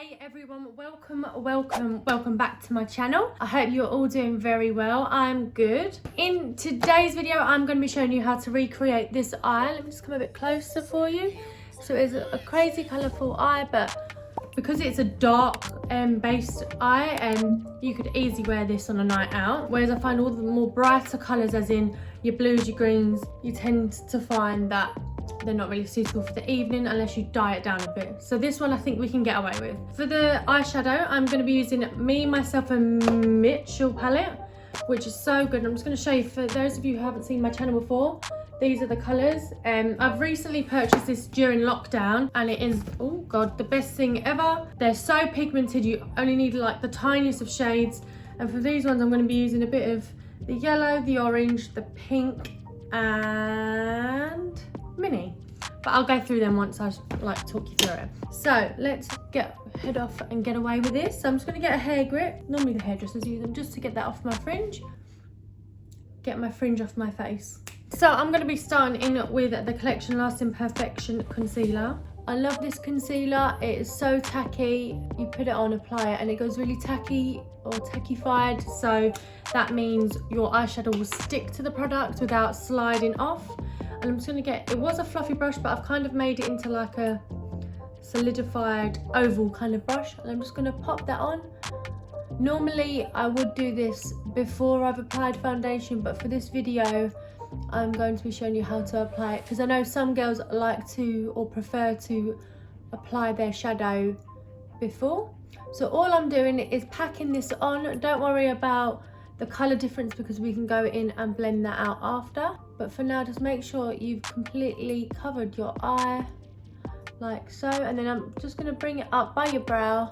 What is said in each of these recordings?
Hey everyone, welcome back to my channel. I hope you're all doing very well. I'm good. In today's video I'm going to be showing you how to recreate this eye. Let me just come a bit closer for you. So it's a crazy colourful eye, but because it's a dark based eye, and you could easily wear this on a night out, whereas I find all the more brighter colours, as in your blues, your greens, you tend to find that they're not really suitable for the evening unless you dye it down a bit. So this one I think we can get away with. For the eyeshadow, I'm going to be using Myself and Mitchell palette, which is so good. I'm just going to show you, for those of you who haven't seen my channel before, these are the colours. I've recently purchased this during lockdown, and it is, oh god, the best thing ever. They're so pigmented, you only need like the tiniest of shades. And for these ones I'm going to be using a bit of the yellow, the orange, the pink, and mini, but I'll go through them once I like talk you through it. So let's head off and get away with this. So I'm just going to get a hair grip. Normally the hairdressers use them, just to get that off my fringe, get my fringe off my face. So I'm going to be starting in with the Collection Lasting Perfection concealer. I love this concealer. It is so tacky. You put it on, apply it, and it goes really tacky or tackified, so that means your eyeshadow will stick to the product without sliding off. And I'm just going to get, it was a fluffy brush, but I've kind of made it into like a solidified oval kind of brush, and I'm just going to pop that on. Normally I would do this before I've applied foundation, but for this video I'm going to be showing you how to apply it, because I know some girls like to or prefer to apply their shadow before. So all I'm doing is packing this on. Don't worry about the colour difference, because we can go in and blend that out after. But for now, just make sure you've completely covered your eye like so, and then I'm just going to bring it up by your brow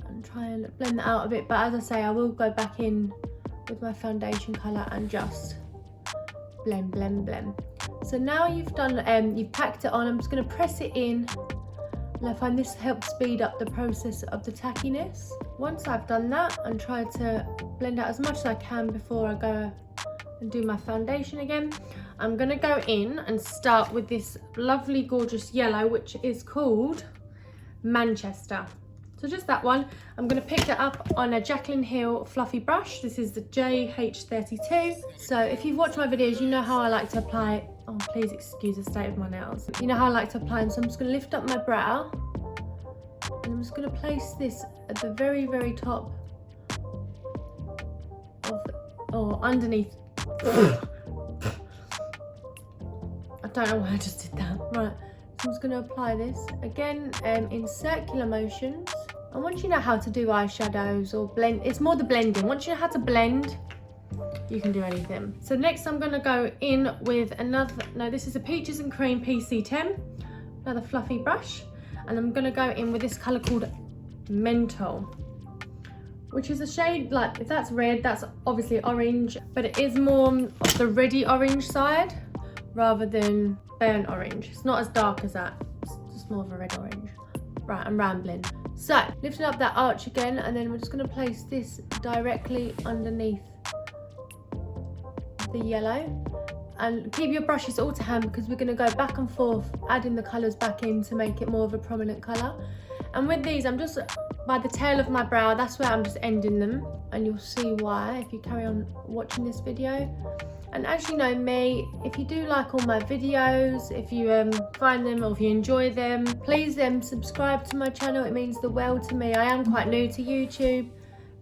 and try and blend that out a bit. But as I say, I will go back in with my foundation colour and just blend. So now you've done, you've packed it on, I'm just going to press it in, and I find this helps speed up the process of the tackiness. Once I've done that, and try to blend out as much as I can before I go and do my foundation again, I'm going to go in and start with this lovely gorgeous yellow, which is called Manchester. So just that one. I'm going to pick it up on a Jaclyn Hill fluffy brush. This is the JH32. So if you've watched my videos, you know how I like to apply, oh please excuse the state of my nails. You know how I like to apply them. So I'm just going to lift up my brow, and I'm just going to place this at the very, very top of, or underneath. I don't know why I just did that. Right, so I'm just going to apply this again in circular motions. And once you know how to do eyeshadows or blend, it's more the blending. Once you know how to blend, you can do anything. So next I'm going to go in with another, no, this is a Peaches and Cream PC10, another fluffy brush, and I'm going to go in with this colour called Mental, which is a shade, like, if that's red, that's obviously orange, but it is more of the reddy orange side rather than burnt orange. It's not as dark as that, it's just more of a red orange. Right, I'm rambling. So lifting up that arch again, and then we're just going to place this directly underneath the yellow, and keep your brushes all to hand, because we're going to go back and forth adding the colours back in to make it more of a prominent colour. And with these, I'm just by the tail of my brow, that's where I'm just ending them, and you'll see why if you carry on watching this video. And as you know me, if you do like all my videos, if you find them or if you enjoy them, please subscribe to my channel. It means the world to me. I am quite new to YouTube,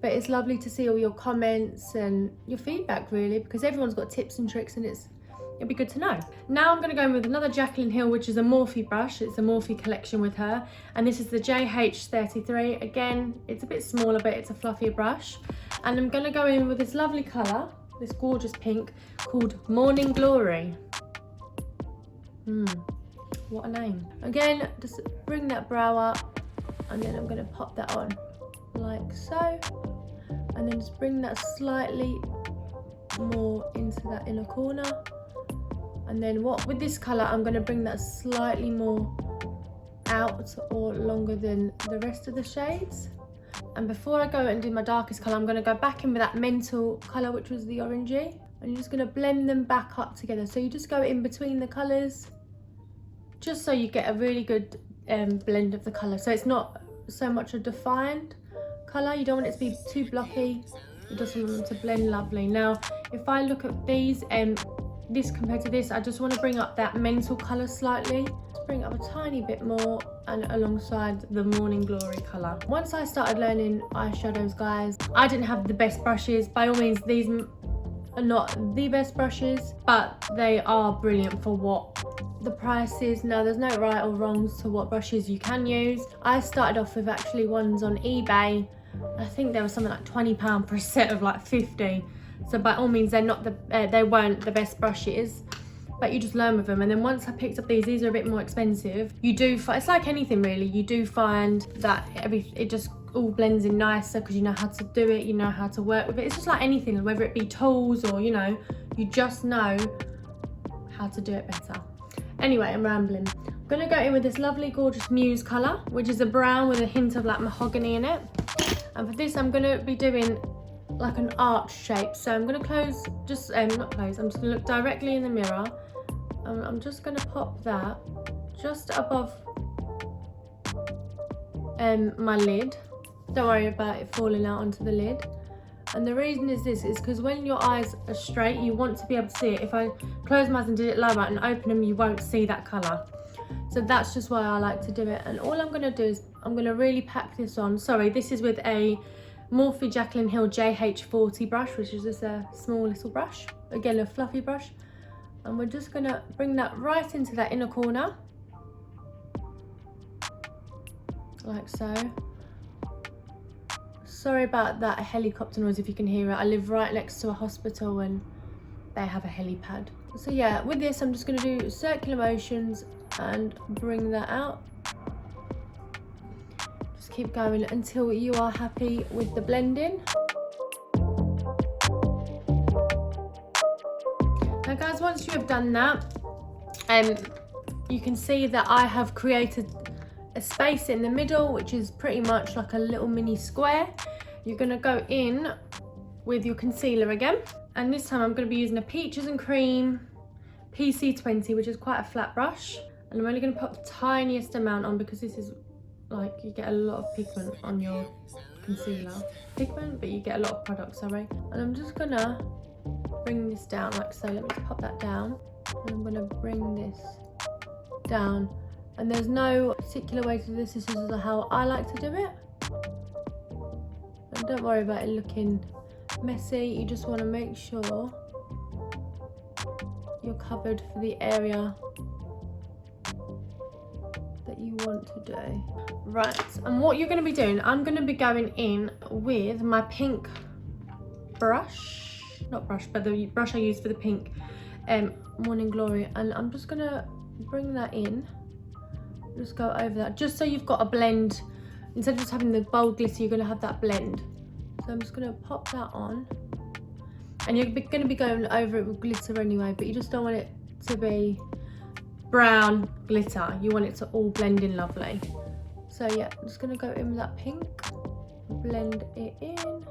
but it's lovely to see all your comments and your feedback, really, because everyone's got tips and tricks, and it'd be good to know. Now I'm going to go in with another Jaclyn Hill, which is a Morphe brush. It's a Morphe collection with her, and this is the JH33. Again, it's a bit smaller, but it's a fluffier brush. And I'm going to go in with this lovely colour, this gorgeous pink, called Morning Glory. What a name. Again, just bring that brow up, and then I'm going to pop that on like so, and then just bring that slightly more into that inner corner. And then with this colour, I'm going to bring that slightly more out or longer than the rest of the shades. And before I go and do my darkest colour, I'm going to go back in with that Mental colour, which was the orangey, and you're just going to blend them back up together. So you just go in between the colours, just so you get a really good blend of the colour. So it's not so much a defined colour. You don't want it to be too blocky. You just want them to blend lovely. Now, if I look at these, this compared to this, I just want to bring up that mental colour slightly. Just bring it up a tiny bit more, and alongside the Morning Glory colour. Once I started learning eyeshadows, guys, I didn't have the best brushes. By all means, these are not the best brushes, but they are brilliant for what the price is. Now, there's no right or wrongs to what brushes you can use. I started off with actually ones on eBay. I think there was something like £20 for a set of like 50. So by all means, they're not they weren't the best brushes, but you just learn with them. And then once I picked up these are a bit more expensive. You do find, it's like anything really, you do find that it just all blends in nicer because you know how to do it, you know how to work with it. It's just like anything, whether it be tools or, you know, you just know how to do it better. Anyway, I'm rambling. I'm gonna go in with this lovely, gorgeous Muse colour, which is a brown with a hint of like mahogany in it. And for this, I'm gonna be doing like an arch shape. So I'm gonna close, just not close, I'm just gonna look directly in the mirror. And I'm just gonna pop that just above my lid. Don't worry about it falling out onto the lid. And the reason is this, is because when your eyes are straight, you want to be able to see it. If I close my eyes and did it lower and open them, you won't see that colour. So that's just why I like to do it. And all I'm gonna do is, I'm gonna really pack this on. Sorry, this is with a Morphe Jaclyn Hill JH40 brush, which is just a small little brush. Again, a fluffy brush. And we're just gonna bring that right into that inner corner. Like so. Sorry about that helicopter noise if you can hear it. I live right next to a hospital and they have a helipad. So yeah, with this I'm just gonna do circular motions and bring that out. Just keep going until you are happy with the blending. Now guys, once you have done that, you can see that I have created a space in the middle, which is pretty much like a little mini square. You're gonna go in with your concealer again, and this time I'm gonna be using a Peaches and Cream PC20, which is quite a flat brush. And I'm only gonna put the tiniest amount on because this is like, you get a lot of pigment on your concealer. Pigment, but you get a lot of product, sorry. And I'm just gonna bring this down like so. Let me just pop that down. And I'm gonna bring this down. And there's no particular way to do this. This is how I like to do it. And don't worry about it looking messy. You just want to make sure you're covered for the area that you want to do. Right, and what you're going to be doing, I'm going to be going in with my pink brush. Not brush, but the brush I use for the pink Morning Glory. And I'm just going to bring that in. Just go over that, just so you've got a blend. Instead of just having the bold glitter, you're going to have that blend. So I'm just going to pop that on. And you're going to be going over it with glitter anyway, but you just don't want it to be brown glitter. You want it to all blend in lovely. So yeah, I'm just going to go in with that pink. Blend it in.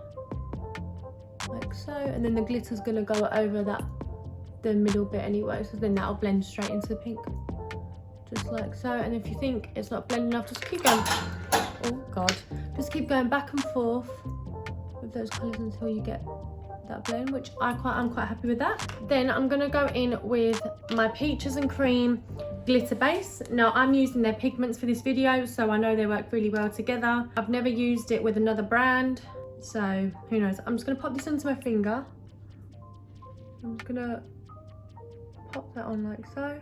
Like so. And then the glitter's going to go over the middle bit anyway. So then that'll blend straight into the pink. Just like so. And if you think it's not blending enough, just keep going, oh god, just keep going back and forth with those colours until you get that blend, which I'm quite happy with that. Then I'm gonna go in with my Peaches and Cream glitter base. Now I'm using their pigments for this video, so I know they work really well together. I've never used it with another brand, so who knows. I'm just gonna pop this onto my finger. I'm just gonna pop that on like so.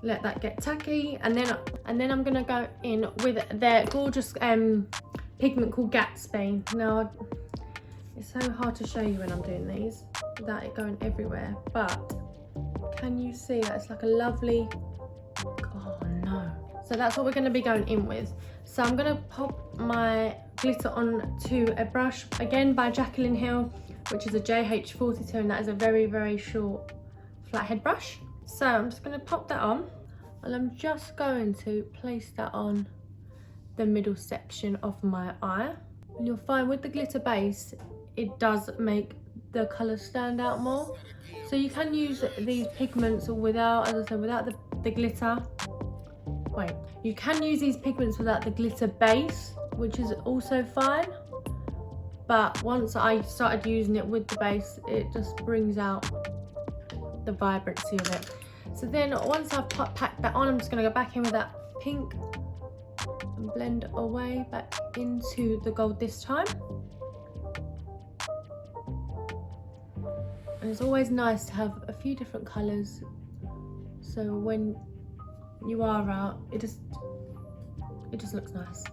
Let that get tacky, and then I'm gonna go in with their gorgeous pigment called Gatsby. Now it's so hard to show you when I'm doing these without it going everywhere, but can you see that it's like a lovely, oh no. So that's what we're gonna be going in with. So I'm gonna pop my glitter onto a brush, again by Jaclyn Hill, which is a JH42, and that is a very, very short flathead brush. So I'm just going to pop that on, and I'm just going to place that on the middle section of my eye. And you'll find with the glitter base, it does make the colours stand out more. So you can use these pigments without, as I said, without the glitter. Wait, you can use these pigments without the glitter base, which is also fine. But once I started using it with the base, it just brings out the vibrancy of it. So then once I've packed that on, I'm just going to go back in with that pink and blend away back into the gold this time. And it's always nice to have a few different colours, so when you are out, it just looks nice.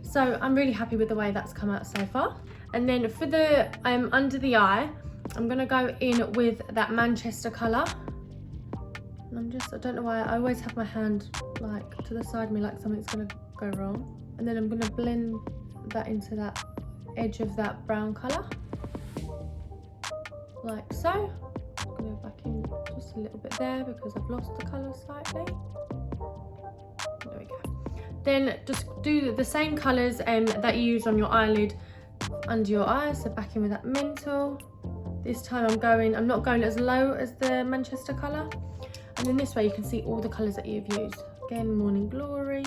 So I'm really happy with the way that's come out so far. And then for the under the eye, I'm gonna go in with that Manchester colour. And I don't know why, I always have my hand like to the side of me like something's gonna go wrong. And then I'm gonna blend that into that edge of that brown colour, like so. I'm gonna go back in just a little bit there because I've lost the colour slightly. There we go. Then just do the same colours that you use on your eyelid under your eyes. So back in with that mental. This time I'm not going as low as the Manchester colour. And then this way you can see all the colours that you've used. Again, Morning Glory.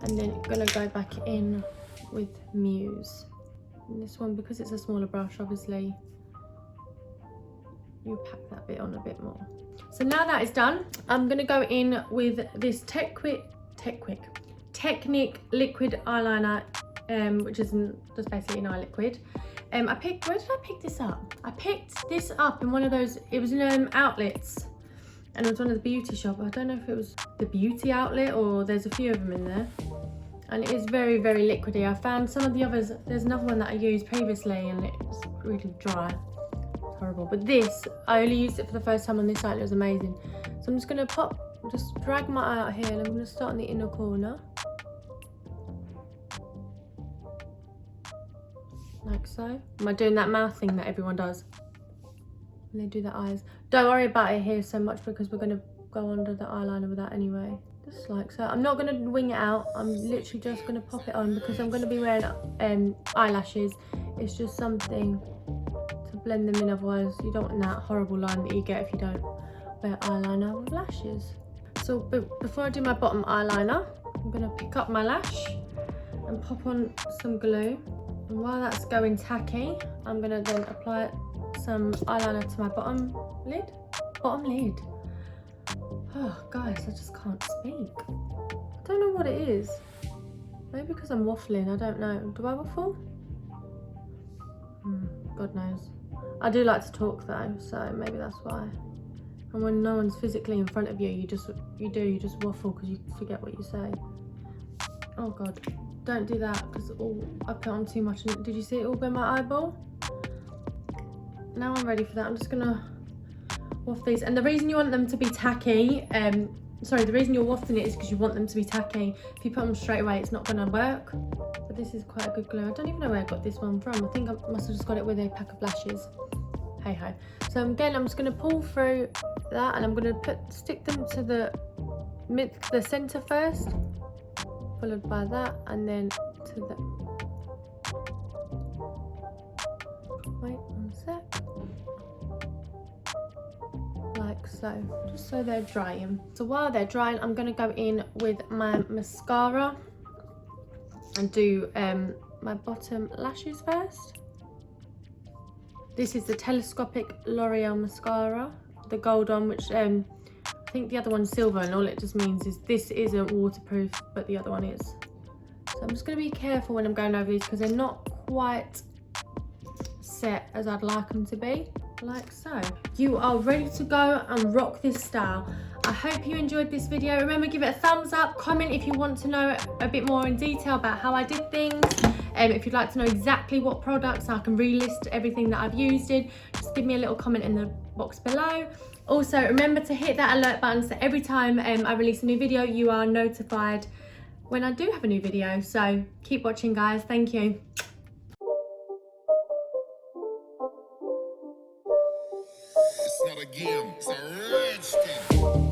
And then I'm gonna go back in with Muse. And this one, because it's a smaller brush, obviously, you pack that bit on a bit more. So now that is done, I'm gonna go in with this Technic liquid eyeliner, which is just basically an eye liquid. Where did I pick this up? I picked this up in one of those, it was in outlets, and it was one of the beauty shop. I don't know if it was the beauty outlet or there's a few of them in there. And it is very, very liquidy. I found some of the others, there's another one that I used previously and it's really dry. It's horrible. But this, I only used it for the first time on this side and it was amazing. So I'm just gonna just drag my eye out here and I'm gonna start in the inner corner. Like so. Am I doing that mouth thing that everyone does when they do their eyes? Don't worry about it here so much because we're gonna go under the eyeliner with that anyway. Just like so. I'm not going to wing it out. I'm literally just going to pop it on because I'm going to be wearing eyelashes. It's just something to blend them in, otherwise you don't want that horrible line that you get if you don't wear eyeliner with lashes. So before I do my bottom eyeliner, I'm going to pick up my lash and pop on some glue. And while that's going tacky, I'm going to then apply some eyeliner to my bottom lid. Oh guys, I just can't speak. I don't know what it is. Maybe because I'm waffling, I don't know. Do I waffle? God knows. I do like to talk though, so maybe that's why. And when no one's physically in front of you, you just waffle because you forget what you say. Oh God, don't do that because I put on too much. Did you see it all go in my eyeball? Now I'm ready for that. I'm just gonna waft these, and the reason you want them to be tacky, the reason you're wafting it is because you want them to be tacky. If you put them straight away, it's not going to work. But this is quite a good glue. I don't even know where I got this one from. I think I must have just got it with a pack of lashes. Hey ho. So again, I'm just going to pull through that, and I'm going to stick them to the center first, followed by that, and then to the. Wait 1 sec. Like so, just so they're drying. So while they're drying, I'm going to go in with my mascara and do my bottom lashes first. This is the telescopic L'Oreal mascara, the gold one, which I think the other one's silver, and all it just means is this isn't waterproof, but the other one is. So I'm just going to be careful when I'm going over these because they're not quite set as I'd like them to be. Like so. You are ready to go and rock this style. I hope you enjoyed this video. Remember, give it a thumbs up, comment if you want to know a bit more in detail about how I did things. If you'd like to know exactly what products, I can relist everything that I've used in. Just give me a little comment in the box below. Also, remember to hit that alert button so every time I release a new video, you are notified when I do have a new video. So keep watching, guys. Thank you. It's not a game, it's a rich thing.